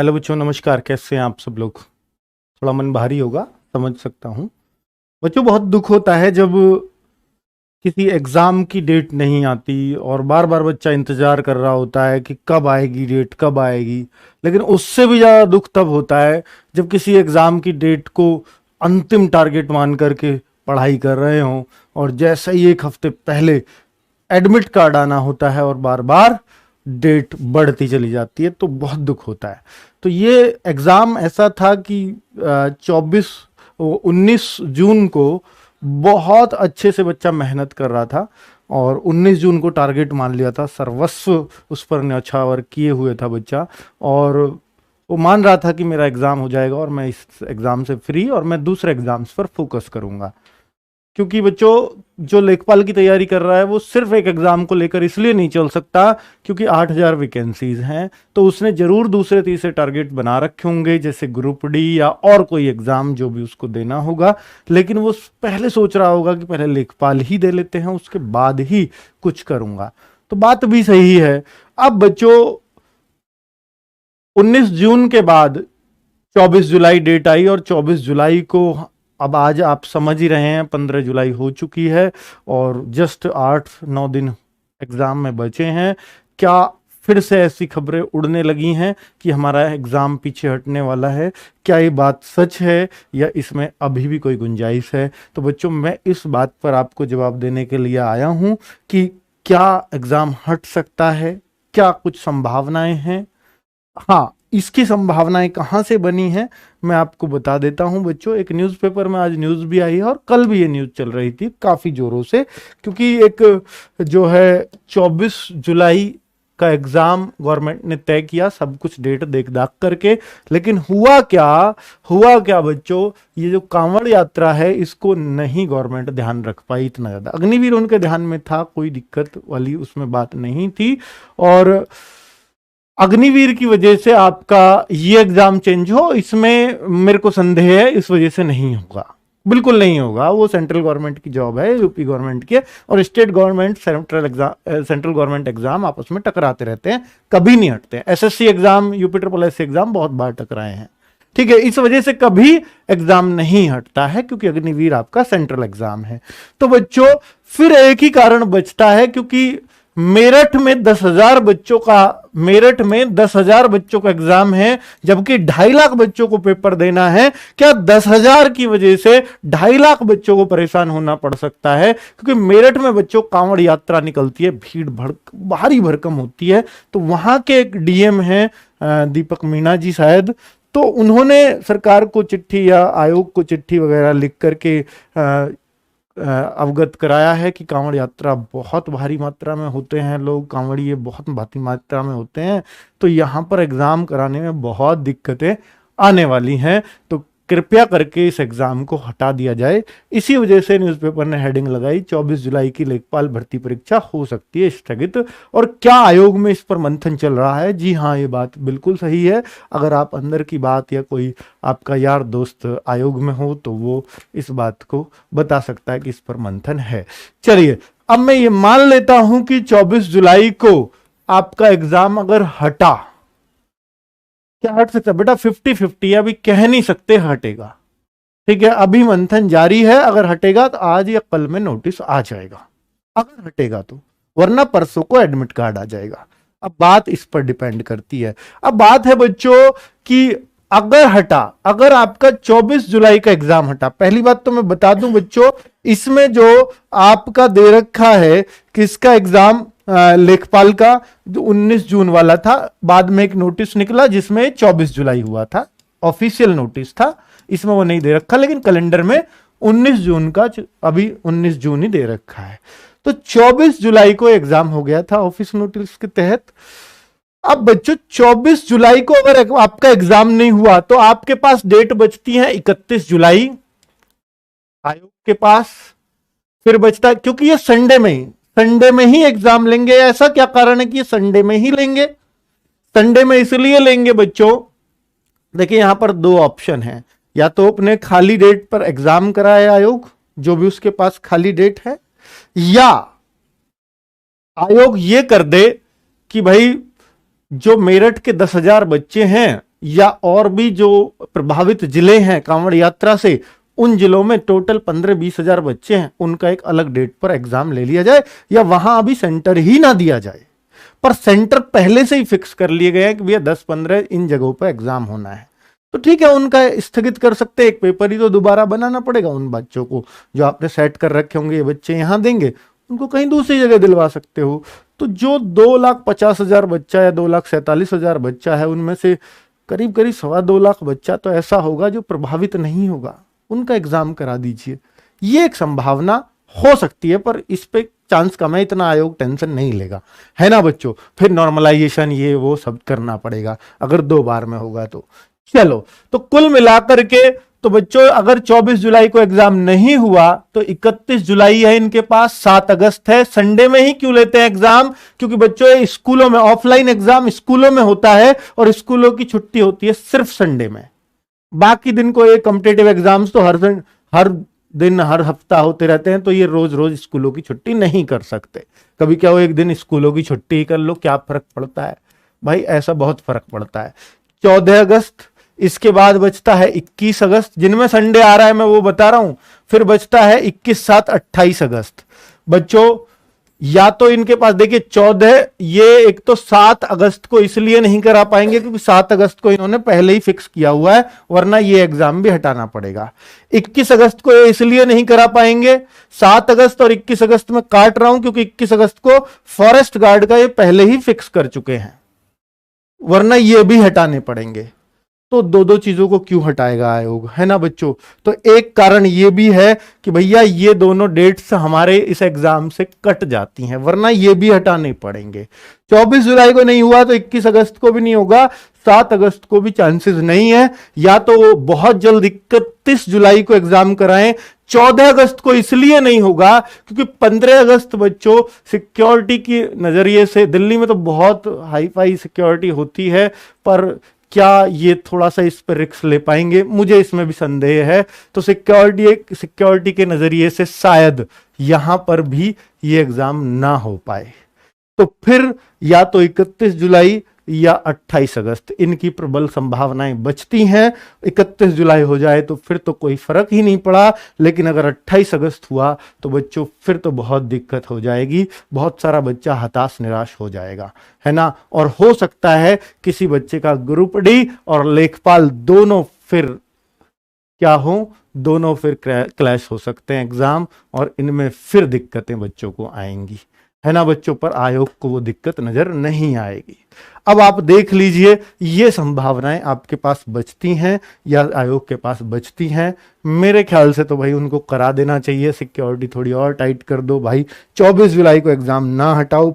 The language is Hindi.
हेलो बच्चों, नमस्कार। कैसे हैं आप सब लोग? थोड़ा मन भारी होगा, समझ सकता हूँ। बच्चों, बहुत दुख होता है जब किसी एग्ज़ाम की डेट नहीं आती और बार बार बच्चा इंतज़ार कर रहा होता है कि कब आएगी डेट, कब आएगी। लेकिन उससे भी ज़्यादा दुख तब होता है जब किसी एग्ज़ाम की डेट को अंतिम टारगेट मान करके पढ़ाई कर रहे हों और जैसे ही एक हफ्ते पहले एडमिट कार्ड आना होता है और बार बार डेट बढ़ती चली जाती है, तो बहुत दुख होता है। तो ये एग्ज़ाम ऐसा था कि 19 जून को बहुत अच्छे से बच्चा मेहनत कर रहा था और 19 जून को टारगेट मान लिया था, सर्वस्व उस पर न्यौछावर किए हुए था बच्चा। और वो मान रहा था कि मेरा एग्ज़ाम हो जाएगा और मैं इस एग्ज़ाम से फ्री और मैं दूसरे एग्ज़ाम्स पर फोकस करूँगा। क्योंकि बच्चों, जो लेखपाल की तैयारी कर रहा है वो सिर्फ एक एग्जाम को लेकर इसलिए नहीं चल सकता क्योंकि 8,000 वैकेंसीज हैं, तो उसने जरूर दूसरे तीसरे टारगेट बना रखे होंगे, जैसे ग्रुप डी या और कोई एग्जाम जो भी उसको देना होगा। लेकिन वो पहले सोच रहा होगा कि पहले लेखपाल ही दे लेते हैं, उसके बाद ही कुछ करूंगा। तो बात भी सही है। अब बच्चों, 19 जून के बाद 24 जुलाई डेट आई और 24 जुलाई को, अब आज आप समझ ही रहे हैं, 15 जुलाई हो चुकी है और जस्ट 8-9 दिन एग्ज़ाम में बचे हैं। क्या फिर से ऐसी खबरें उड़ने लगी हैं कि हमारा एग्ज़ाम पीछे हटने वाला है? क्या ये बात सच है या इसमें अभी भी कोई गुंजाइश है? तो बच्चों, मैं इस बात पर आपको जवाब देने के लिए आया हूं कि क्या एग्ज़ाम हट सकता है, क्या कुछ संभावनाएं हैं। हाँ, इसकी संभावनाएं कहाँ से बनी हैं मैं आपको बता देता हूं बच्चों। एक न्यूज़पेपर में आज न्यूज़ भी आई है और कल भी ये न्यूज़ चल रही थी काफ़ी ज़ोरों से, क्योंकि एक जो है 24 जुलाई का एग्ज़ाम गवर्नमेंट ने तय किया, सब कुछ डेट देख दाख करके। लेकिन हुआ क्या बच्चों, ये जो कांवड़ यात्रा है इसको नहीं गवर्नमेंट ध्यान रख पाई इतना ज़्यादा। अग्निवीर उनके ध्यान में था, कोई दिक्कत वाली उसमें बात नहीं थी, और अग्निवीर की वजह से आपका ये एग्जाम चेंज हो, इसमें मेरे को संदेह है, इस वजह से नहीं होगा, बिल्कुल नहीं होगा। वो सेंट्रल गवर्नमेंट की जॉब है, यूपी गवर्नमेंट की, और state government central government exam आपस में टकराते रहते हैं, कभी नहीं हटते। SSC exam, UP triple S exam बहुत बार टकराए हैं, ठीक है। इस वजह से कभी एग्जाम नहीं हटता है क्योंकि अग्निवीर आपका सेंट्रल एग्जाम है। तो बच्चों, फिर एक ही कारण बचता है, क्योंकि मेरठ में 10,000 बच्चों का एग्जाम है, जबकि 2.5 लाख बच्चों को पेपर देना है। क्या 10,000 की वजह से 2.5 लाख बच्चों को परेशान होना पड़ सकता है? क्योंकि मेरठ में बच्चों कांवड़ यात्रा निकलती है, भीड़ भारी भरकम होती है। तो वहां के एक डीएम हैं दीपक मीणा जी शायद, तो उन्होंने सरकार को चिट्ठी या आयोग को चिट्ठी वगैरह लिख करके अवगत कराया है कि कांवड़ यात्रा बहुत भारी मात्रा में होते हैं लोग, कांवड़िए बहुत भारी मात्रा में होते हैं, तो यहाँ पर एग्ज़ाम कराने में बहुत दिक्कतें आने वाली हैं। तो कृपया करके इस एग्ज़ाम को हटा दिया जाए। इसी वजह से न्यूज़पेपर ने हेडिंग लगाई, 24 जुलाई की लेखपाल भर्ती परीक्षा हो सकती है स्थगित। और क्या आयोग में इस पर मंथन चल रहा है? जी हाँ, ये बात बिल्कुल सही है। अगर आप अंदर की बात या कोई आपका यार दोस्त आयोग में हो तो वो इस बात को बता सकता है कि इस पर मंथन है। चलिए, अब मैं ये मान लेता हूं कि 24 जुलाई को आपका एग्जाम अगर हटा, क्या हट सकता है बेटा? 50-50, अभी कह नहीं सकते हटेगा, ठीक है। अभी मंथन जारी है, अगर हटेगा तो आज या कल में नोटिस आ जाएगा, अगर हटेगा तो, वरना परसों को एडमिट कार्ड आ जाएगा। अब बात इस पर डिपेंड करती है। अब बात है बच्चों कि अगर हटा, अगर आपका 24 जुलाई का एग्जाम हटा, पहली बात तो मैं बता दूं बच्चों, इसमें जो आपका दे रखा है किसका एग्जाम, लेखपाल का, जो 19 जून वाला था, बाद में एक नोटिस निकला जिसमें 24 जुलाई हुआ था, ऑफिशियल नोटिस था, इसमें वो नहीं दे रखा, लेकिन कैलेंडर में 19 जून का, अभी 19 जून ही दे रखा है। तो 24 जुलाई को एग्जाम हो गया था ऑफिस नोटिस के तहत। अब बच्चों, 24 जुलाई को अगर आपका एग्जाम नहीं हुआ तो आपके पास डेट बचती है 31 जुलाई आयोग के पास, फिर बचता है, क्योंकि ये संडे में ही एग्जाम लेंगे। ऐसा क्या कारण है कि ये संडे में ही लेंगे? संडे में इसलिए लेंगे बच्चों, देखिए यहां पर दो ऑप्शन है, या तो अपने खाली डेट पर एग्जाम कराए आयोग, जो भी उसके पास खाली डेट है, या आयोग ये कर दे कि भाई जो मेरठ के 10,000 बच्चे हैं या और भी जो प्रभावित जिले हैं कांवड़ यात्रा से, उन जिलों में टोटल 15-20 हजार बच्चे हैं, उनका एक अलग डेट पर एग्जाम ले लिया जाए, या वहां अभी सेंटर ही ना दिया जाए, पर सेंटर पहले से ही फिक्स कर लिए गए हैं कि भैया 10-15 इन जगहों पर एग्जाम होना है, तो ठीक है, उनका स्थगित कर सकते हैं। एक पेपर ही तो दोबारा बनाना पड़ेगा उन बच्चों को जो आपने सेट कर रखे होंगे, ये बच्चे यहां देंगे, उनको कहीं दूसरी जगह दिलवा सकते हो। तो जो 2,50,000 बच्चा या 2,47,000 बच्चा है, उनमें से करीब करीब 2.25 लाख बच्चा तो ऐसा होगा जो प्रभावित नहीं होगा, उनका एग्जाम करा दीजिए। ये एक संभावना हो सकती है, पर इस पे चांस कम है, इतना आयोग टेंशन नहीं लेगा, है ना बच्चों। फिर नॉर्मलाइजेशन ये वो सब करना पड़ेगा अगर 2 बार में होगा तो। चलो, तो कुल मिलाकर के तो बच्चों अगर 24 जुलाई को एग्जाम नहीं हुआ तो 31 जुलाई है इनके पास, 7 अगस्त है। संडे में ही क्यों लेते हैं एग्जाम? क्योंकि बच्चों ये स्कूलों में ऑफलाइन एग्जाम स्कूलों में होता है और स्कूलों की छुट्टी होती है सिर्फ संडे में। बाकी दिन को ये कॉम्पिटेटिव एग्जाम्स तो हर दिन हर हफ्ता होते रहते हैं, तो ये रोज रोज स्कूलों की छुट्टी नहीं कर सकते। कभी क्या हो एक दिन स्कूलों की छुट्टी ही कर लो, क्या फर्क पड़ता है भाई? ऐसा बहुत फर्क पड़ता है। 14 अगस्त, इसके बाद बचता है 21 अगस्त, जिनमें संडे आ रहा है मैं वो बता रहा हूं। फिर बचता है 21, 7, 28 अगस्त। बच्चों या तो इनके पास देखिए 14, ये एक तो 7 अगस्त को इसलिए नहीं करा पाएंगे क्योंकि 7 अगस्त को इन्होंने पहले ही फिक्स किया हुआ है, वरना ये एग्जाम भी हटाना पड़ेगा। 21 अगस्त को ये इसलिए नहीं करा पाएंगे, 7 अगस्त और 21 अगस्त में काट रहा हूं क्योंकि 21 अगस्त को फॉरेस्ट गार्ड का ये पहले ही फिक्स कर चुके हैं, वरना ये भी हटाने पड़ेंगे। तो दो दो चीजों को क्यों हटाएगा आयोग, है ना बच्चों। तो एक कारण ये भी है कि भैया ये दोनों डेट्स हमारे इस एग्जाम से कट जाती हैं, वरना ये भी हटाने पड़ेंगे। 24 जुलाई को नहीं हुआ तो 21 अगस्त को भी नहीं होगा, 7 अगस्त को भी चांसेस नहीं है। या तो बहुत जल्द 31 जुलाई को एग्जाम कराएं। 14 अगस्त को इसलिए नहीं होगा क्योंकि 15 अगस्त बच्चों सिक्योरिटी की नजरिए से दिल्ली में तो बहुत हाई फाई सिक्योरिटी होती है, पर क्या ये थोड़ा सा इस पर रिस्क ले पाएंगे, मुझे इसमें भी संदेह है। तो सिक्योरिटी के नजरिए से शायद यहां पर भी ये एग्जाम ना हो पाए। तो फिर या तो 31 जुलाई या 28 अगस्त, इनकी प्रबल संभावनाएं बचती हैं। 31 जुलाई हो जाए तो फिर तो कोई फर्क ही नहीं पड़ा, लेकिन अगर 28 अगस्त हुआ तो बच्चों फिर तो बहुत दिक्कत हो जाएगी, बहुत सारा बच्चा हताश निराश हो जाएगा, है ना। और हो सकता है किसी बच्चे का ग्रुप डी और लेखपाल दोनों फिर क्या हो, दोनों फिर क्लैश हो सकते हैं एग्जाम, और इनमें फिर दिक्कतें बच्चों को आएंगी, है ना बच्चों। पर आयोग को वो दिक्कत नजर नहीं आएगी। अब आप देख लीजिए ये संभावनाएं आपके पास बचती हैं या आयोग के पास बचती हैं। मेरे ख्याल से तो भाई उनको करा देना चाहिए, सिक्योरिटी थोड़ी और टाइट कर दो भाई। 24 जुलाई को एग्जाम ना हटाओ,